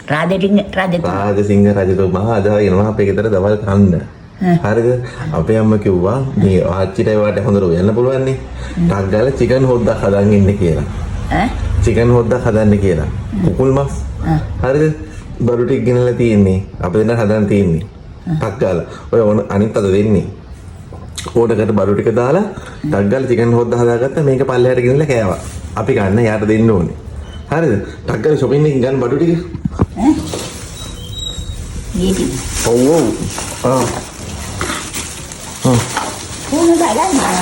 රාජසිංහ රජතුමා අද එනවා අපේ ගෙදර දවල් කන්න. හරිද? අපේ අම්මා කිව්වා මේ ආච්චිට ඒවට හොඳට උයන්න පුළුවන් නේ. ටක් ගාලා චිකන් හොද්දක් හදන් ඉන්න කියලා. චිකන් හොද්දක් හදන්න කියලා. කුකුල් මස්. හරිද? බඩු ටික ගෙනලා තියෙන්නේ. අපි දෙන්න හදන් තියෙන්නේ. ටක් ගාලා. ඔය අනිත් අත දෙන්නේ. ඕඩකට බඩු ටික දාලා ටක් ගාලා චිකන් හොද්ද හදාගත්තා. මේක පල්ලෙහාට ගෙනලා කෑවා. අපි ගන්න යාට දෙන්න ඕනේ. හරිද? ටක් ගාලා shopping එකකින් ගන්න බඩු ටික. ඔව්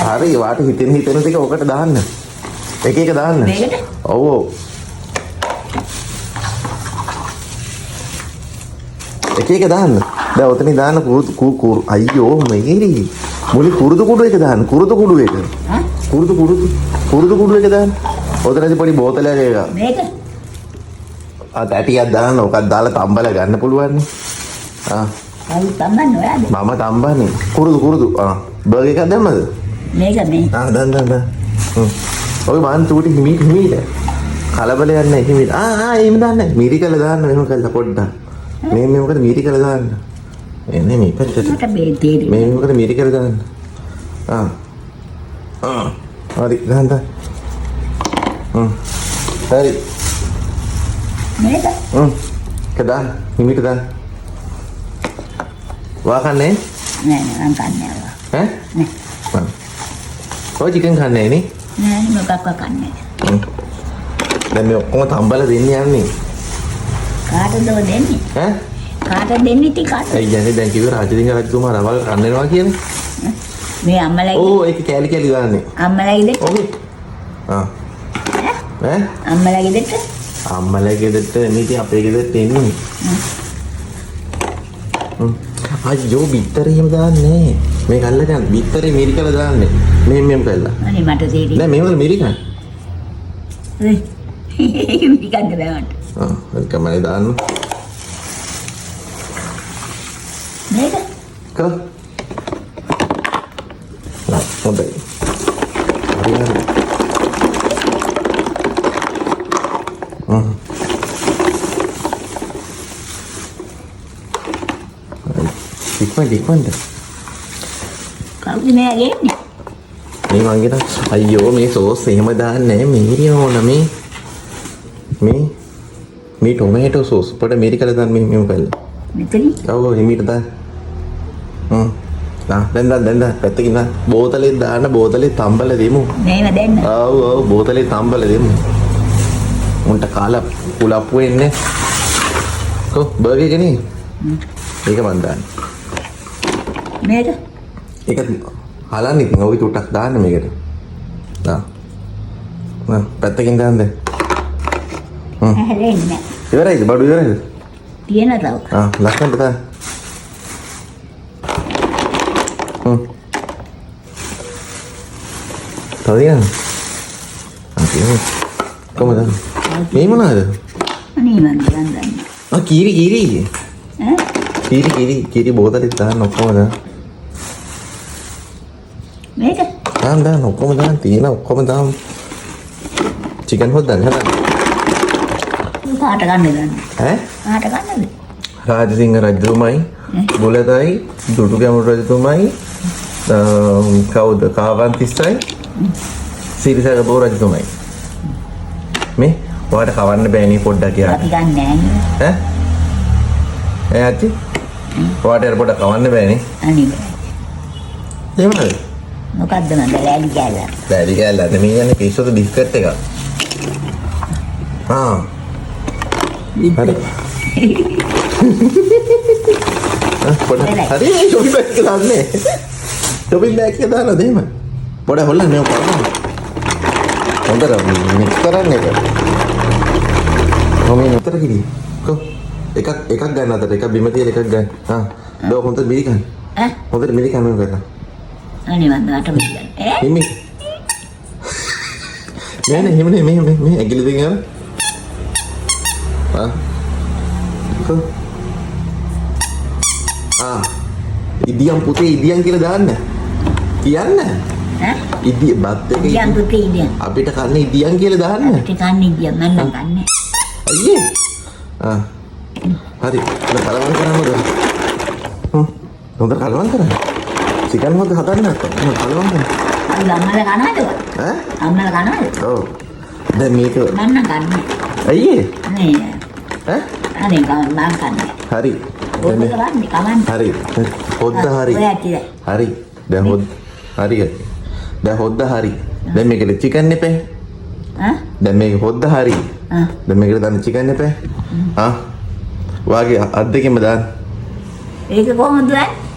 හරි වාට හිතෙන ටික ඔකට දාන්න. එක එක දාන්න. ඔව් එක එක දාන්න. දැන් ඔතනින් දාන්න කුරු අයියෝ මේරි මුලි කුරුදු කුඩු එක දාන්න. කුරුදු කුඩු එක. කුරුදු කුඩු එක දාන්න. ඔතනදී පොඩි බෝතලයක් එක. මේක ඇටියක් දාන්න. ඔකක් දාලා තම්බලා ගන්න පුළුවන් නේ. තම්බන්නේ ඔයාද? මම තම්බන්නේ. කුරුදු. බර්ගර් එකක් දැම්මද? මේක මේ. දාන්න. ඔය මාන් චූටි හිමීට. කලබලයක් නැහැ හිමීට. එහෙම දාන්න. මිරි කළ දාන්න එහෙම කළා පොඩ්ඩක්. මේ මොකද මිරි කළ දාන්න. එන්නේ මේ පැත්තට. මට බේතේ. මේ මොකද මිරි කළ දාන්න. හරි දාන්න. හරි. මේක. කදා හිමීට දාන්න. වාකන්නේ? නෑ මම කන්නේ නෑ. නෑ. ඔය චිකන් කන්නේ නේ? නෑ මොකක්වත් කන්නේ නෑ. දැන් මේ ඔක්කොම තම්බලා දෙන්න යන්නේ. කාටද දෙන්නේ? කාටද දෙන්නේ ටිකක්? ඒ කියන්නේ දැන් කිව්ව රාජසිංහ රජතුමා රවල් කන්නේනවා කියන්නේ. මේ අම්මලයි. ඕ ඒක කැලි දාන්නේ. අම්මලයි දෙට. ඔව්. අම්මලයි දෙට. අම්මලයි දෙට එන්නේ අපේ ගෙදරට එන්නේ. අයියෝ බිත්තරේ එහෙම දාන්නේ මේ කල්ල ගන්න බිත්තරේ මිරි කළා දාන්නේ මෙහෙම කළා අනේ මට තේරෙන්නේ නෑ මේවල මිරි ගන්න මිරි ගන්න බෑ මට ඒක මම දාන්න මේක කො හොඳයි ඉක්මනට කවුද මේ ගේන්නේ මේ මං ගෙනා අයියෝ මේ සෝස් එහෙම දාන්නේ මේරිය ඕන මේ ටොමැටෝ සෝස් පොඩ මේරි කළා දාන්න මෙහෙම කළා මෙතනින් ඔව් හිමීට දාන්න දැන් පැත්තකින් දාන්න බෝතලේ දාන්න බෝතලේ තම්බල දෙමු මේව දෙන්න ඔව් බෝතලේ තම්බල දෙමු උන්ට කාලා කුලප්පු වෙන්නේ කො බර්ගර් එකනේ ඒක මන් දාන්න මේක ඒක හලන්න ඉතින් ඔය ටුට්ටක් දාන්න මේකට පැත්තකින් දාන්න හැලෙන්නේ ඉවරයිද බඩු ඉවරයිද තියෙන තව ලස්සනට දාන්න තව දාන්න කොහමද මේ මොනවාද අනේ මන් දාන්න කීරි බෝතලෙත් දාන්න ඔක්කොම දාන්න මේක දාන්න ඔක්කොම දාන්න තියෙන ඔක්කොම දාන්න චිකන් හොද්දන්න හදන්න කාට ගන්නද කාට ගන්නද රාජසිංහ රජතුමයි බුලතයි දුටු ගැමුණු රජතුමයි කවුද කාවන්තිස්සයි සිරිසර බෝ රජතුමයි මේ ඔයාලට කවන්න බෑනේ පොඩ්ඩක් කියලා අපි ගන්න නෑනේ ඇත්ති ඔයාලට පොඩ්ඩක් කවන්න බෑනේ අනේ එහෙමද මොකද්ද මන්ද ලෑලි කෑල්ල අද මේ යන්නේ පිස්සුද බිස්කට් එක හරි පොඩ්ඩක් හරි ෂොපින් බෑග් එක දාන්නේ ෂොපින් බෑග් එක දාලා දෙන්න පොඩ්ඩක් හොල්ලන්න මේ කරන්න හොඳට මික්ස් කරන්න එක කොහොමද උතර කිරි කො එකක් ගන්න අතට එකක් බිම තියලා එකක් ගන්න දෝ හොඳට මිරි ගන්න හොඳට මිරි ගන්න මේක කරලා අනේ මන්ද අට මිරි ගන්න හිමි නෑ හිමනේ මේ ඇගිලි දෙක යන කො ඉදියම් පුතේ ඉදියම් කියලා දාන්න කියන්න ඉදිය බත් එක ඉදියම් පුතේ ඉදියම් අපිට කන්නේ ඉදියම් කියලා දාන්න අපිට කන්නේ ඉදියම් මම කන්නේ අයියේ හරි. දැන් කලවම් කරන්නද? හොඳට කලවම් කරන්න. චිකන් හොද්ද හදන්න නැත්නම් කලවම් කරන්න. අම්මලා කනවද? ඈ? අම්මලා කනවද? ඔව්. දැන් මේක මම කන්නේ. අයියේ? නේ. ඈ? අනේ මම කන්නේ. හරි. ඔබ කරන්නේ කමන්නේ. හරි. හොද්ද හරි. හරි. දැන් හරි. දැන් හොද්ද හරි. දැන් මේකේ චිකන් එපේ. දැන් මේක හොද්ද හරි. දැන් මේකට දාන්න චිකන් එපේ. වාගේ අත් දෙකෙන්ම දාන්න. ඒක කොහොමද?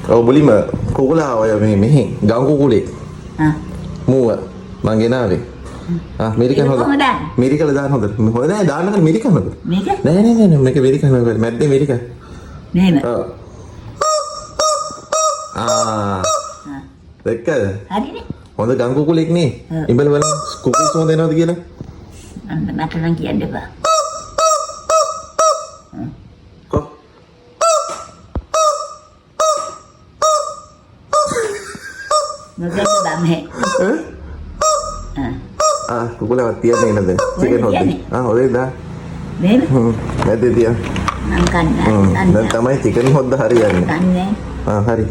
ඔව් මුලින්ම කුකුලා ඔය මෙහි ගම් කුකුලේ. මූව මං ගෙනාවේ. මෙරිකන් හොද. මෙරිකල දාන්න හොඳ. හොඳ නෑ දාන්න කල මෙරිකන් හොද. මේක? නෑ මේක මෙරිකන් හොද. මැද්දේ මෙරිකන්. නේද? ඔව්. දෙකද? හරිනේ. හොඳ ගම් කුකුලෙක් නේ. ඉඹල බලන්න කුකුල් සෝඳ එනවද කියලා. මට නම් කියන්න එපා. කො මොකද බම්හේ? කුකුලවත් තියන්නේ නේද? චිකන් හොද්ද? හොදේ දා. නේද? මැද්දේ තියන්න. මං කන්නේ. දැන් තමයි චිකන් හොද්ද හරියන්නේ. කන්නේ. හරි.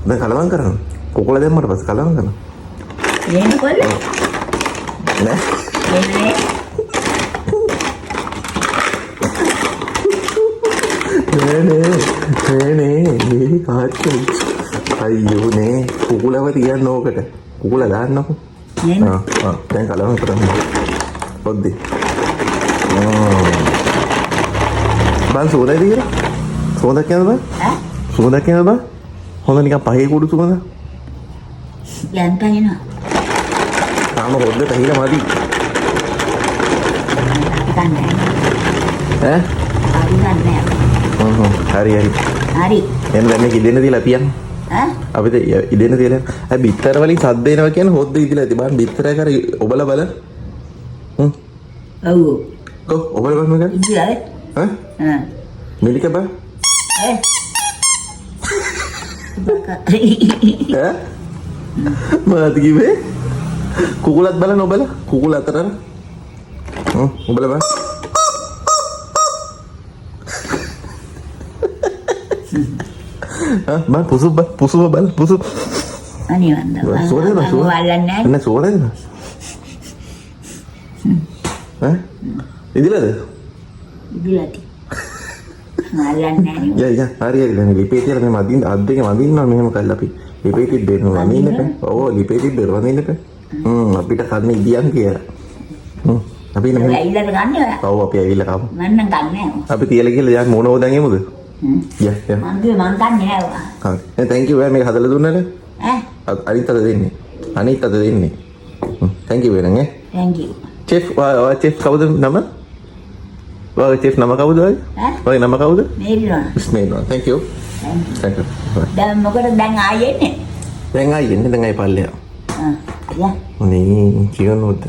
දැන් කලවම් කරන්න. කුකුල දැම්මට පස්සේ කලවම් කරන්න. නේද කොල්ල? නෑ. නේද? නේ මේ කාච්චි. අයියෝ නේ කුකුලව තියන්න ඕකට. කුකුල දාන්නකො. නේද? දැන් කලවම් කරන්න. හොද්දේ. බං සෝදයි දිගට. සෝදක් කියනද බං? සෝදක් කියනද බං? හොඳ නිකන් පහේ කුඩු සුවඳ. යන්තයින. තාම හොද්දට හිලා මදි. කන්නේ. ඈ? හරි. හරි. එන්න දැන් මේක ඉදෙන්න තියලා තියන්න. අපිට ඉදෙන්න තියලා. බිත්තර වලින් සද්ද එනවා කියන්නේ හොද්ද ඉදලා ඇති. බලන්න බිත්තරය කර ඔබලා බලන්න. ඔව්. ඔබලා බලන්න මේක. ඉදලා. මිලික බා. මාත් කිව්වේ කුකුලත් බලන්න ඔබලා. කුකුල අතර. ඔබලා බලන්න. බං පුසු බල පුසු. අනේ වන්ද. සෝරේ නෑ. නෑ සෝරේ නෑ. ඉදිලාද? ඉදිලාති. මල්ලන්නේ නෑ. යා හරි දැන් ලිපේ තියලා මේ මදින් අත් දෙක මදින්නවා මෙහෙම කරලා අපි. ලිපේ තිබ්බේ වදින්න එපා. ඔව් ලිපේ තිබ්බේ වදින්න එපා. අපිට කන්නේ ඉදියන් කියලා. අපි නම් ඇවිල්ලා ගන්නේ ඔයා. ඔව් අපි ඇවිල්ලා කමු. මම නම් ගන්නෑ. අපි තියලා ගිහලා යන් මොනවද දැන් එමුද? යා මං ගන්නේ නෑ ඔයා. හරි. thank you මේක හදලා දුන්නානේ. අනිත් අත දෙන්නේ. thank you වෙනං thank you. chef chef කවුද නම? ඔයාගේ chef නම කවුද ඔයාගේ? ඔයාගේ නම කවුද? මේරිනවා. ඉස්මේල්වා. thank you. thank you. දැන් මොකද දැන් ආයෙන්නේ? දැන් ආයෙන්නේ දැන් ආයෙ පල්ලෙයා. යා. නේ චිකන් හොද්ද.